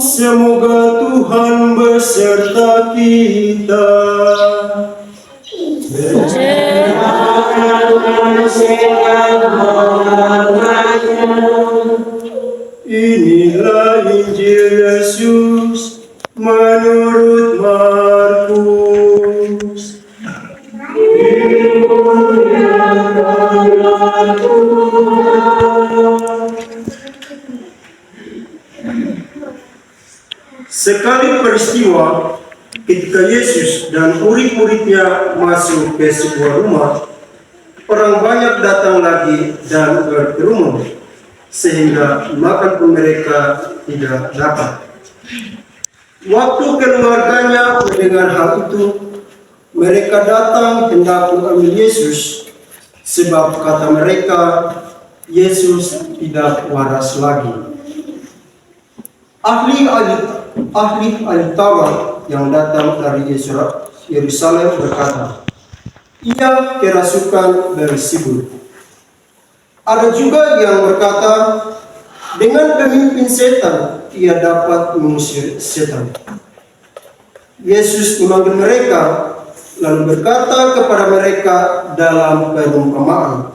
Semoga Tuhan beserta kita. Inilah Injil Yesus menurut Markus. Sekali peristiwa ketika Yesus dan murid-muridnya masuk ke sebuah rumah, orang banyak datang lagi dan berkerumun, sehingga makan pun mereka tidak dapat. Waktu keluarganya mendengar hal itu, mereka datang hendak mengambil Yesus, sebab kata mereka, Yesus tidak waras lagi. Ahli Taurat yang datang dari Yerusalem berkata, ia kerasukan Beelzebul. Ada juga yang berkata, dengan pemimpin setan ia dapat mengusir setan. Yesus memanggil mereka, lalu berkata kepada mereka dalam perumpamaan,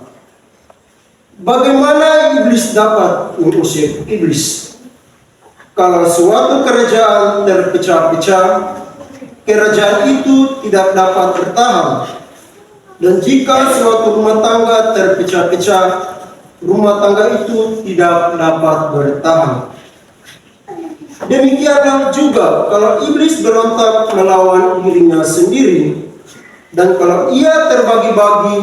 bagaimana iblis dapat mengusir iblis? Kalau suatu kerajaan terpecah-pecah, kerajaan itu tidak dapat bertahan. Dan jika suatu rumah tangga terpecah-pecah, rumah tangga itu tidak dapat bertahan. Demikianlah juga kalau iblis berontak melawan dirinya sendiri, dan kalau ia terbagi-bagi,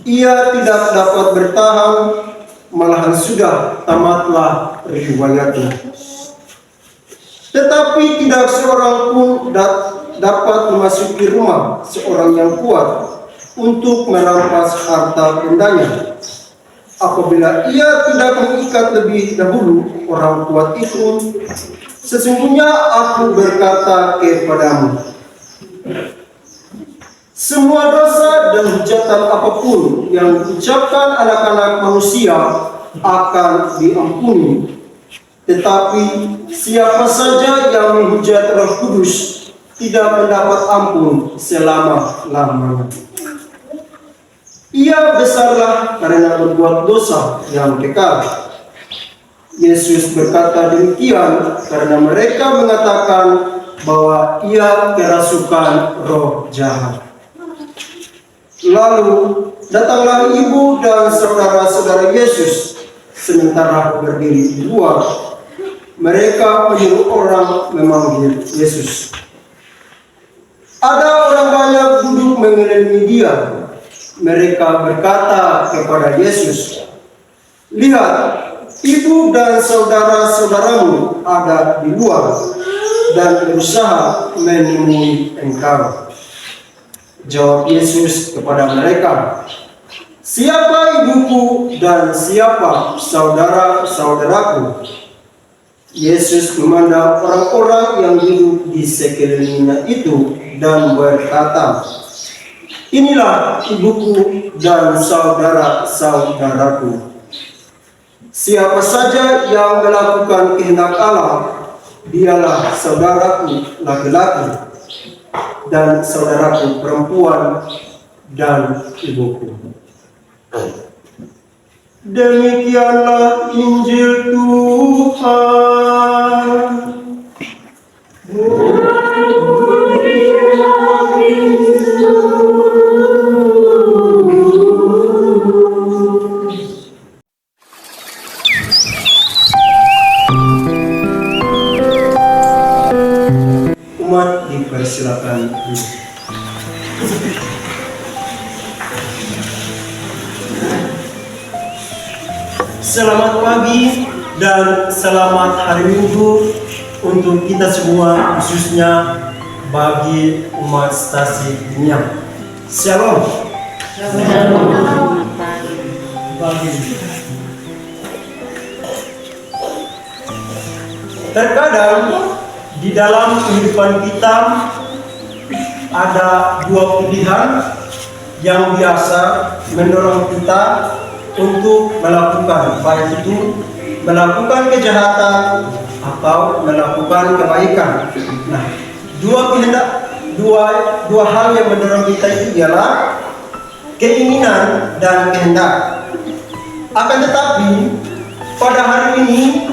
ia tidak dapat bertahan, malahan sudah tamatlah riwayatnya. Tetapi tidak seorang pun dapat memasuki rumah seorang yang kuat untuk merampas harta bendanya, apabila ia tidak mengikat lebih dahulu orang kuat itu. Sesungguhnya aku berkata kepadamu, semua dosa dan hujatan apapun yang diucapkan anak-anak manusia akan diampuni. Tetapi siapa saja yang menghujat Roh Kudus tidak mendapat ampun selama-lamanya. Ia besarlah karena berbuat dosa yang kekal. Yesus berkata demikian karena mereka mengatakan bahwa ia kerasukan roh jahat. Lalu datanglah ibu dan saudara-saudara Yesus sementara berdiri di luar. Mereka menyuruh orang memanggil Yesus. Ada orang banyak duduk mengelilingi dia. Mereka berkata kepada Yesus, lihat, ibu dan saudara-saudaramu ada di luar dan berusaha menemui engkau. Jawab Yesus kepada mereka, siapa ibuku dan siapa saudara-saudaraku? Yesus memandang orang-orang yang duduk di sekelilingnya itu dan berkata, inilah ibuku dan saudara-saudaraku. Siapa saja yang melakukan kehendak Allah, dialah saudaraku laki-laki dan saudaraku perempuan dan ibuku. Demikianlah Injil Tuhan. Umat dipersilakan. Selamat pagi dan selamat hari Minggu untuk kita semua, khususnya bagi umat Stasi Dunia. Shalom. Shalom. Terkadang di dalam kehidupan kita ada dua pilihan yang biasa mendorong kita untuk melakukan, baik itu melakukan kejahatan atau melakukan kebaikan. Nah, dua hal yang mendorong kita itu ialah keinginan dan kehendak. Akan tetapi pada hari ini,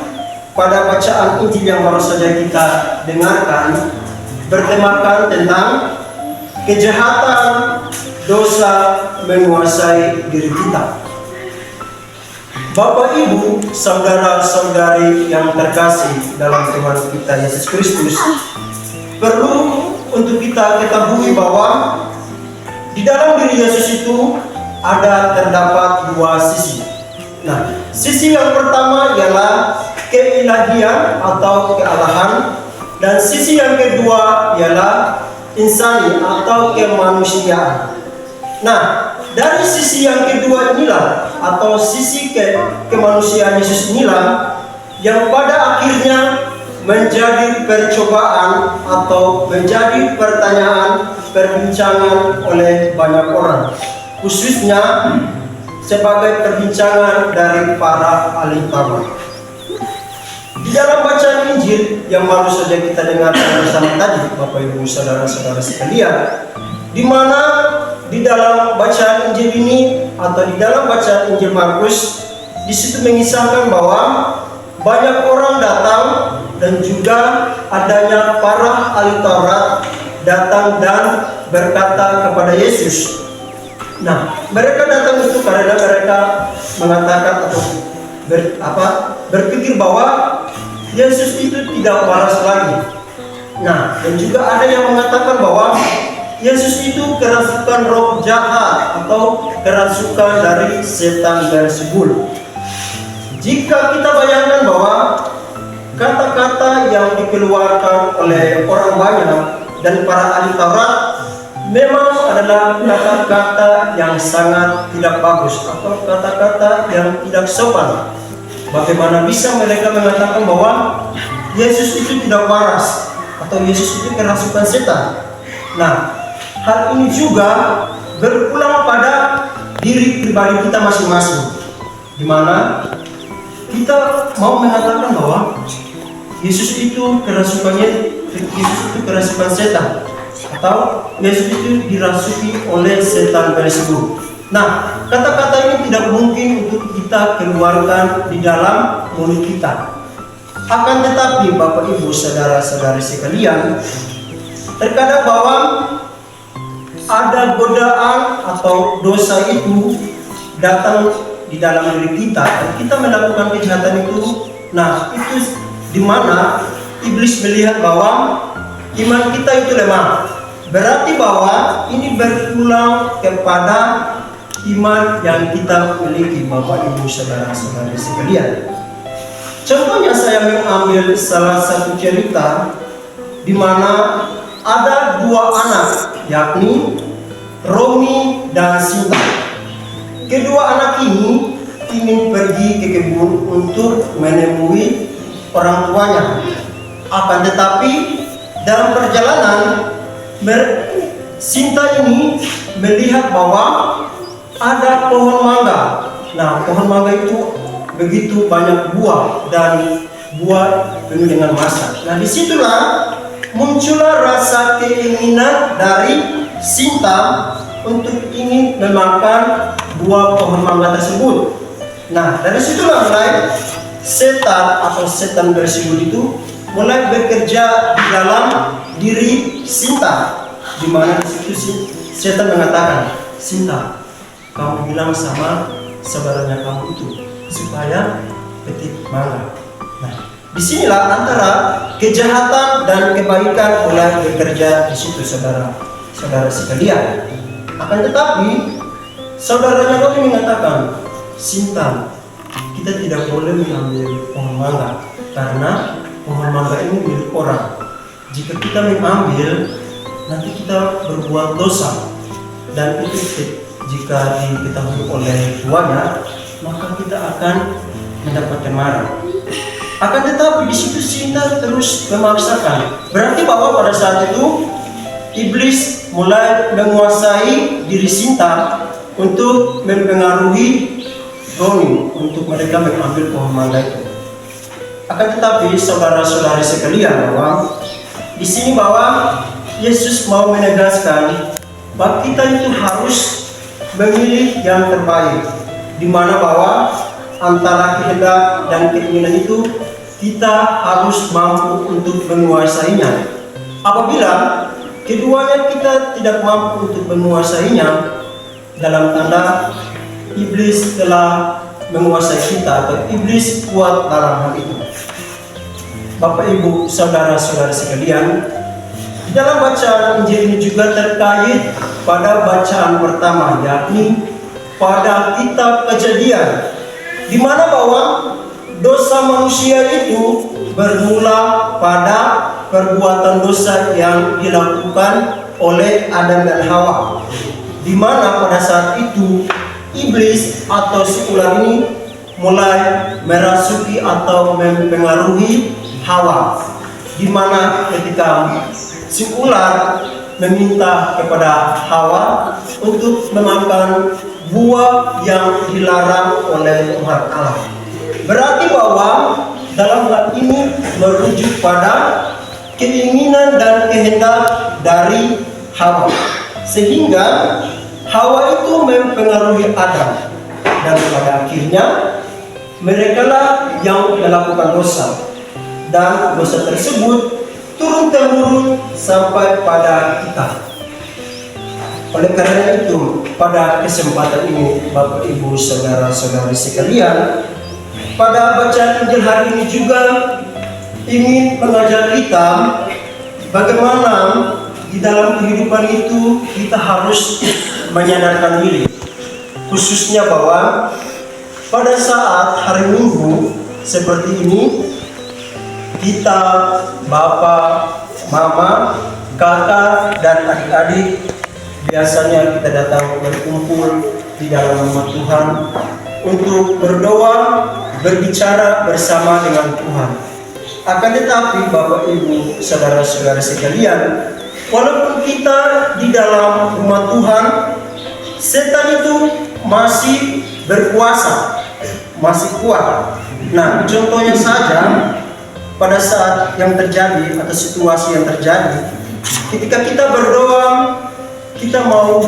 pada bacaan Injil yang baru saja kita dengarkan, bertemakan tentang kejahatan dosa menguasai diri kita. Bapak, Ibu, saudara-saudari yang terkasih dalam Tuhan kita Yesus Kristus, perlu untuk kita ketahui bahwa di dalam diri Yesus itu terdapat dua sisi. Nah, sisi yang pertama ialah keilahian atau kealahan, dan sisi yang kedua ialah insani atau kemanusiaan. Nah, dari sisi yang kedua inilah, atau sisi kemanusiaan Yesus inilah, yang pada akhirnya menjadi percobaan atau menjadi pertanyaan, perbincangan oleh banyak orang, khususnya sebagai perbincangan dari para ahli Taurat. Di dalam bacaan Injil yang baru saja kita dengarkan bersama tadi, Bapak Ibu saudara-saudara sekalian, di mana di dalam bacaan Injil ini atau di dalam bacaan Injil Markus, di situ mengisahkan bahwa banyak orang datang dan juga adanya para ahli Taurat datang dan berkata kepada Yesus. Nah, mereka datang itu karena mereka mengatakan atau berpikir bahwa Yesus itu tidak waras lagi. Nah, dan juga ada yang mengatakan bahwa Yesus itu kerasukan roh jahat atau kerasukan dari setan Beelzebul. Jika kita bayangkan bahwa kata-kata yang dikeluarkan oleh orang banyak dan para ahli Taurat memang adalah kata-kata yang sangat tidak bagus atau kata-kata yang tidak sopan. Bagaimana bisa mereka mengatakan bahwa Yesus itu tidak waras atau Yesus itu kerasukan setan? Nah, hal ini juga berulang pada diri pribadi kita masing-masing, di mana kita mau mengatakan bahwa Yesus itu kerasukan setan, atau Yesus itu dirasuki oleh setan Beelzebul. Nah, kata-kata ini tidak mungkin untuk kita keluarkan di dalam mulut kita. Akan tetapi, Bapak Ibu saudara-saudari sekalian, terkadang bahwa ada godaan atau dosa itu datang di dalam diri kita dan kita melakukan kejahatan itu. Nah, itu di mana iblis melihat bahwa iman kita itu lemah. Berarti bahwa ini berulang kepada iman yang kita miliki, Bapak Ibu saudara-saudari sekalian. Contohnya saya mengambil salah satu cerita di mana ada dua anak, yakni Romi dan Sinta. Kedua anak ini ingin pergi ke kebun untuk menemui orang tuanya. Akan tetapi dalam perjalanan Sinta ini melihat bahwa ada pohon mangga. Nah, pohon mangga itu begitu banyak buah dan buah penuh dengan masa. Nah, disitulah muncullah rasa keinginan dari Sinta untuk ingin memakan buah pohon mangga tersebut. Nah, dari situlah mulai setan atau setan Beelzebul itu mulai bekerja di dalam diri Sinta, di mana di situ setan mengatakan, Sinta, kamu bilang sama saudaranya kamu itu supaya petik mangga. Nah, disinilah antara kejahatan dan kebaikan mulai bekerja di situ, saudara sekalian. Akan tetapi saudaranya kami mengatakan, Sinta, kita tidak boleh mengambil pohon mangga karena pohon mangga ini milik orang. Jika kita mengambil, nanti kita berbuat dosa, dan itu jika diketahui oleh tuannya, maka kita akan mendapatkan marah. Akan tetapi di situ Sinta terus memaksakan. Berarti bahwa pada saat itu iblis mulai menguasai diri Sinta untuk mempengaruhi Roni untuk mereka mengambil pohon mangga itu. Akan tetapi saudara-saudari sekalian, bahwa di sini bahwa Yesus mau menegaskan bahwa kita itu harus memilih yang terbaik, di mana bahwa antara kehendak dan keinginan itu kita harus mampu untuk menguasainya. Apabila keduanya kita tidak mampu untuk menguasainya, dalam tanda iblis telah menguasai kita atau iblis kuat dalam hal itu. Bapak Ibu saudara-saudara sekalian, dalam bacaan Injil ini juga terkait pada bacaan pertama, yakni pada kitab Kejadian, di mana bahwa dosa manusia itu bermula pada perbuatan dosa yang dilakukan oleh Adam dan Hawa, di mana pada saat itu iblis atau si ular ini mulai merasuki atau mempengaruhi Hawa, di mana ketika si ular meminta kepada Hawa untuk memakan buah yang dilarang oleh Tuhan Allah. Berarti bahwa dalam hal ini merujuk pada keinginan dan kehendak dari Hawa, sehingga Hawa itu mempengaruhi Adam, dan pada akhirnya merekalah yang melakukan dosa, dan dosa tersebut turun-temurun sampai pada kita. Oleh karena itu, pada kesempatan ini, Bapak Ibu saudara-saudari sekalian, pada bacaan Injil hari ini juga ingin mengajar kita bagaimana di dalam kehidupan itu kita harus menyadarkan diri, khususnya bahwa pada saat hari Minggu seperti ini, kita, bapak, mama, kakak, dan adik-adik biasanya kita datang berkumpul di dalam rumah Tuhan untuk berdoa, berbicara bersama dengan Tuhan. Akan tetapi Bapak Ibu saudara-saudara sekalian, walaupun kita di dalam rumah Tuhan, setan itu masih berkuasa, masih kuat. Nah, contohnya saja pada saat yang terjadi atau situasi yang terjadi, ketika kita berdoa, kita mau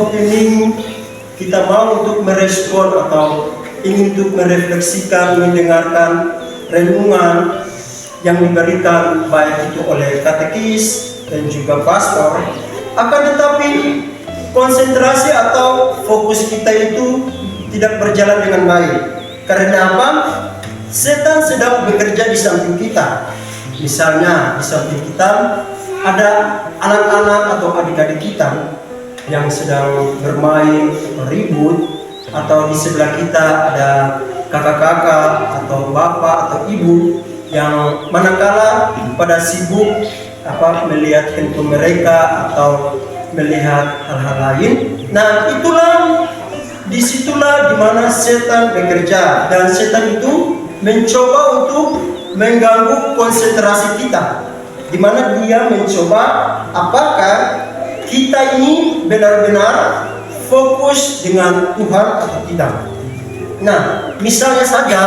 untuk merespon atau ingin untuk merefleksikan, mendengarkan renungan yang diberikan baik itu oleh katekis dan juga pastor. Akan tetapi konsentrasi atau fokus kita itu tidak berjalan dengan baik. Karena apa? Setan sedang bekerja di samping kita. Misalnya di samping kita ada anak-anak atau adik-adik kita yang sedang bermain atau ribut, atau di sebelah kita ada kakak-kakak atau bapak atau ibu yang manakala pada sibuk melihat handphone mereka atau melihat hal-hal lain. Nah, disitulah dimana setan bekerja, dan setan itu mencoba untuk mengganggu konsentrasi kita, dimana dia mencoba apakah kita ini benar-benar fokus dengan Tuhan atau tidak. Nah, misalnya saja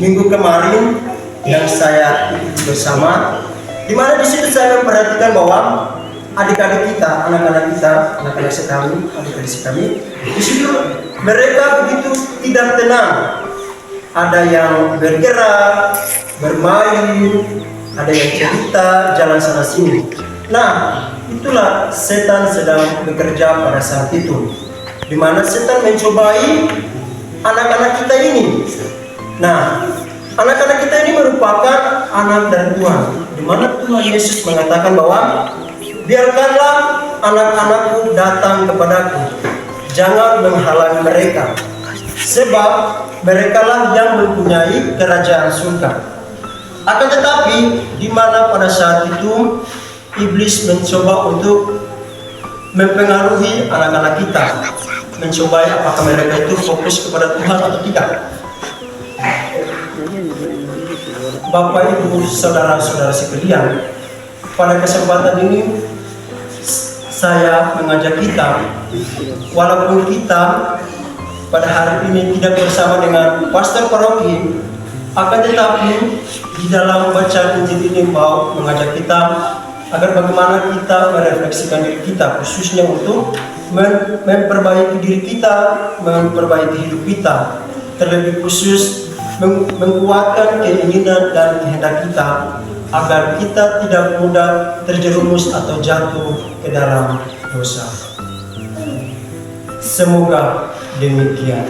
minggu kemarin yang saya ikuti bersama, dimana di situ saya memperhatikan bahwa adik-adik kita, anak-anak kami, di situ mereka begitu tidak tenang. Ada yang bergerak, bermain, ada yang cerita, jalan sana sini. Nah, itulah setan sedang bekerja pada saat itu, di mana setan mencobai anak-anak kita ini. Nah, anak-anak kita ini merupakan anak dari Tuhan, di mana Tuhan Yesus mengatakan bahwa biarkanlah anak-anakku datang kepadaku, jangan menghalangi mereka, sebab merekalah yang mempunyai kerajaan surga. Akan tetapi, di mana pada saat itu iblis mencoba untuk mempengaruhi anak-anak kita, mencoba apakah mereka itu fokus kepada Tuhan atau tidak. Bapak Ibu saudara-saudara sekalian, pada kesempatan ini saya mengajak kita, walaupun kita pada hari ini tidak bersama dengan Pastor Paroki, akan tetapi di dalam bacaan Injil ini mau mengajak kita agar bagaimana kita merefleksikan diri kita, khususnya untuk memperbaiki diri kita, memperbaiki hidup kita, terlebih khusus menguatkan keinginan dan kehendak kita agar kita tidak mudah terjerumus atau jatuh ke dalam dosa. Semoga demikian.